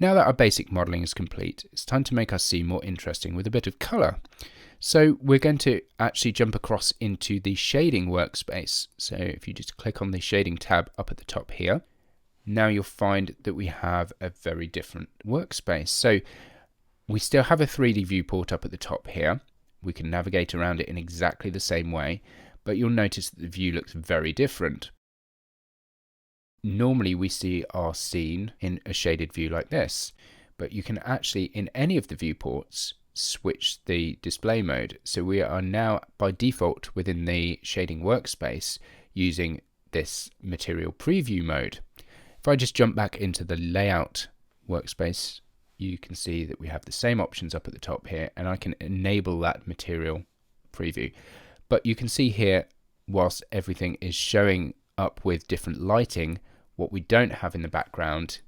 Now that our basic modeling is complete, it's time to make our scene more interesting with a bit of color. So we're going to actually jump across into the shading workspace. So if you just click on the shading tab up at the top here, now you'll find that we have a very different workspace. So we still have a 3D viewport up at the top here. We can navigate around it in exactly the same way, but you'll notice that the view looks very different. Normally we see our scene in a shaded view like this, but you can actually, in any of the viewports, switch the display mode. So we are now by default within the shading workspace using this material preview mode. If I just jump back into the layout workspace, you can see that we have the same options up at the top here, and I can enable that material preview. But you can see here, whilst everything is showing up with different lighting, what we don't have in the background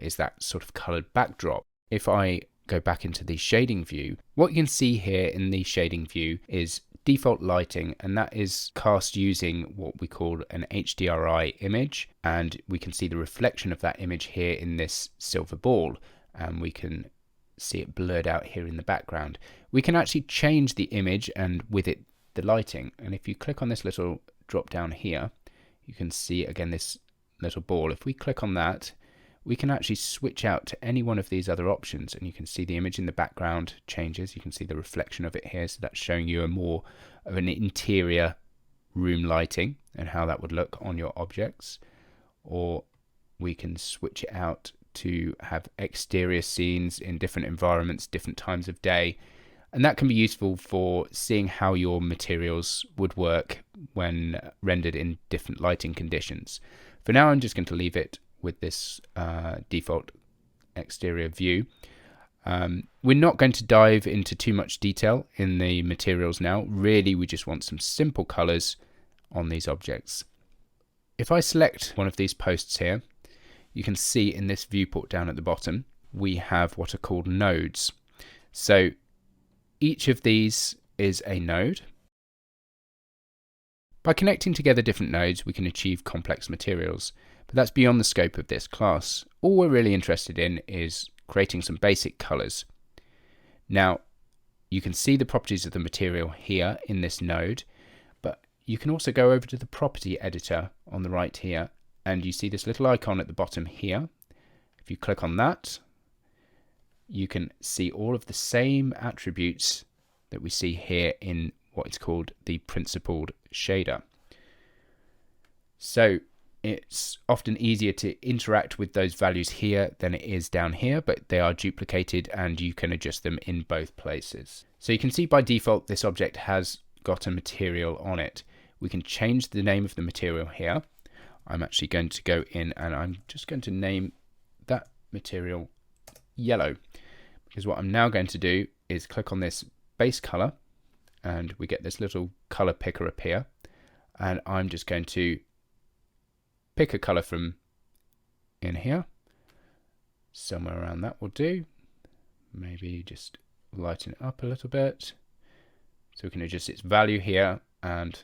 is that sort of colored backdrop. If I go back into the shading view, what you can see here in the shading view is default lighting, and that is cast using what we call an HDRI image, and we can see the reflection of that image here in this silver ball, and we can see it blurred out here in the background. We can actually change the image and with it the lighting, and if you click on this little drop down here, you can see again this little ball. If we click on that, we can actually switch out to any one of these other options, and you can see the image in the background changes. You can see the reflection of it here, so that's showing you a more of an interior room lighting and how that would look on your objects. Or we can switch it out to have exterior scenes in different environments, different times of day, and that can be useful for seeing how your materials would work when rendered in different lighting conditions. For now, I'm just going to leave it with this default exterior view. We're not going to dive into too much detail in the materials now. Really, we just want some simple colors on these objects. If I select one of these posts here, you can see in this viewport down at the bottom, we have what are called nodes. So each of these is a node. By connecting together different nodes, we can achieve complex materials, but that's beyond the scope of this class. All we're really interested in is creating some basic colors. Now, you can see the properties of the material here in this node, but you can also go over to the property editor on the right here, and you see this little icon at the bottom here. If you click on that, you can see all of the same attributes that we see here in what is called the principled shader. So it's often easier to interact with those values here than it is down here, but they are duplicated and you can adjust them in both places. So you can see by default this object has got a material on it. We can change the name of the material here. I'm actually going to go in and I'm just going to name that material yellow, because what I'm now going to do is click on this base color and we get this little color picker appear, and I'm just going to pick a color from in here. Somewhere around that will do. Maybe just lighten it up a little bit. So we can adjust its value here, and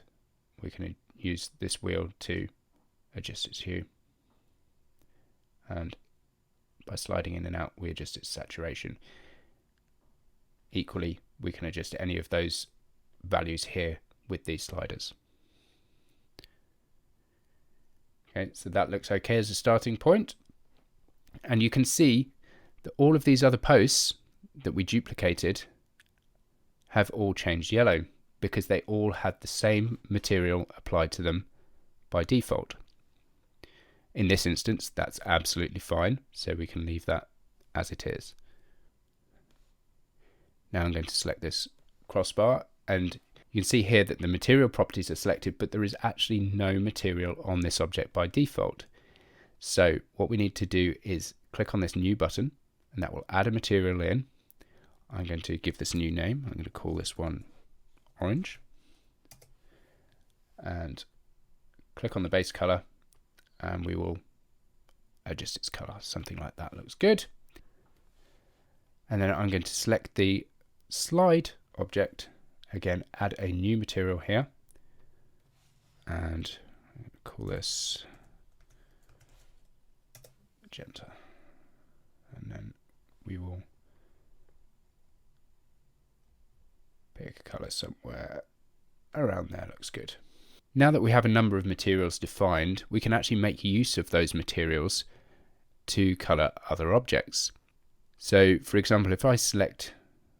we can use this wheel to adjust its hue. And by sliding in and out, we adjust its saturation. Equally, we can adjust any of those values here with these sliders. Okay, so that looks okay as a starting point. And you can see that all of these other posts that we duplicated have all changed yellow because they all had the same material applied to them by default. In this instance, that's absolutely fine, so we can leave that as it is. Now I'm going to select this crossbar, and you can see here that the material properties are selected, but there is actually no material on this object by default. So what we need to do is click on this new button, and that will add a material in. I'm going to give this a new name. I'm going to call this one orange, and click on the base color, and we will adjust its color. Something like that looks good. And then I'm going to select the slide object. Again, add a new material here, and call this magenta. And then we will pick a color somewhere around there. Looks good. Now that we have a number of materials defined, we can actually make use of those materials to color other objects. So for example, if I select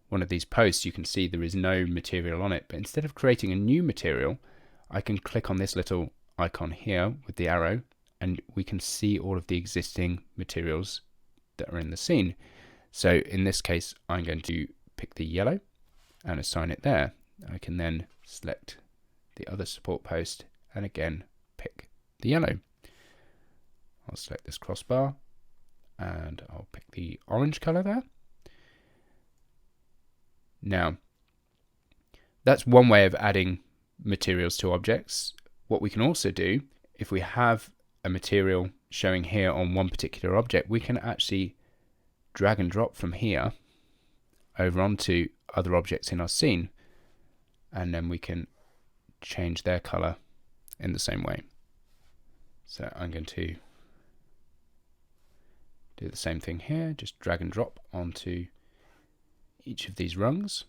one of these posts, you can see there is no material on it, but instead of creating a new material, I can click on this little icon here with the arrow, and we can see all of the existing materials that are in the scene. So in this case, I'm going to pick the yellow and assign it there. I can then select the other support post and again pick the yellow. I'll select this crossbar and I'll pick the orange color there. Now, that's one way of adding materials to objects. What we can also do, if we have a material showing here on one particular object, we can actually drag and drop from here over onto other objects in our scene, and then we can change their color in the same way. So I'm going to do the same thing here, just drag and drop onto each of these rungs,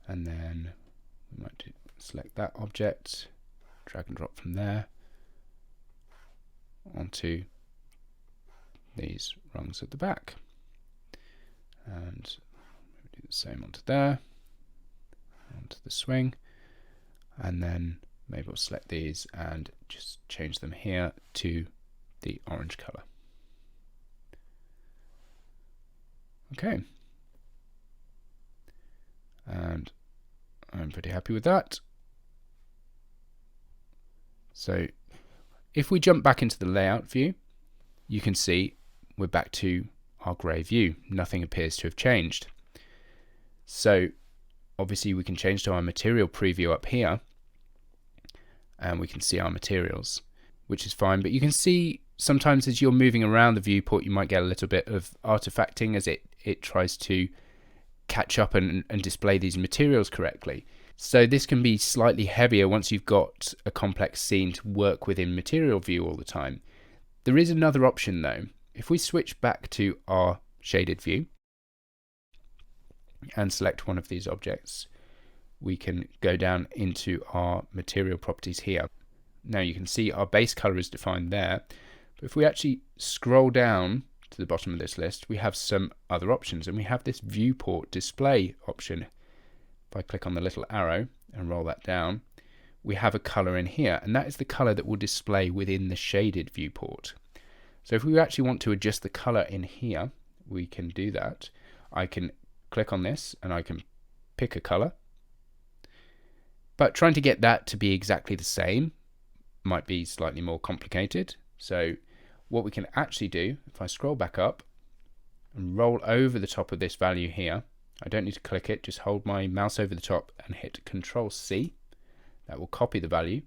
and then we might select that object, drag and drop from there onto these rungs at the back, and do the same onto there, onto the swing, and then maybe we'll select these and just change them here to the orange color. Okay, and I'm pretty happy with that. So if we jump back into the layout view, you can see we're back to our grey view. Nothing appears to have changed. So obviously we can change to our material preview up here, and we can see our materials, which is fine. But you can see sometimes as you're moving around the viewport, you might get a little bit of artifacting as it tries to catch up and display these materials correctly. So this can be slightly heavier once you've got a complex scene to work within material view all the time. There is another option though. If we switch back to our shaded view and select one of these objects, we can go down into our material properties here. Now you can see our base color is defined there, but if we actually scroll down to the bottom of this list, we have some other options, and we have this viewport display option. If I click on the little arrow and roll that down, we have a color in here, and that is the color that will display within the shaded viewport. So if we actually want to adjust the color in here, we can do that. I can click on this and I can pick a color, but trying to get that to be exactly the same might be slightly more complicated. So what we can actually do, if I scroll back up and roll over the top of this value here, I don't need to click it, just hold my mouse over the top and hit Control C. That will copy the value.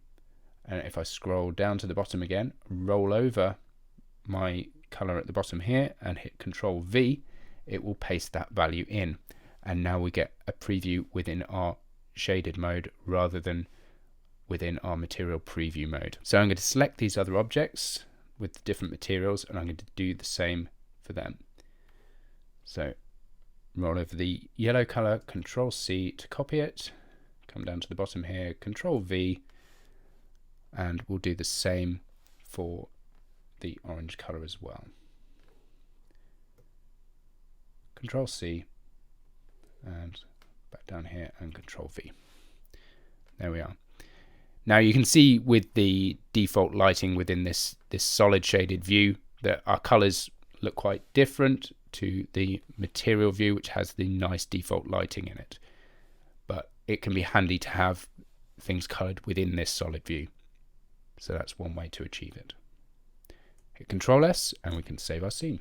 And if I scroll down to the bottom again, roll over my color at the bottom here and hit Control V, it will paste that value in. And now we get a preview within our shaded mode rather than within our material preview mode. So I'm going to select these other objects with the different materials, and I'm going to do the same for them. So roll over the yellow color, Control C to copy it, come down to the bottom here, Control V, and we'll do the same for the orange color as well. Control C and back down here and Control V. There we are. Now you can see with the default lighting within this solid shaded view that our colors look quite different to the material view, which has the nice default lighting in it. But it can be handy to have things colored within this solid view. So that's one way to achieve it. Hit Control S and we can save our scene.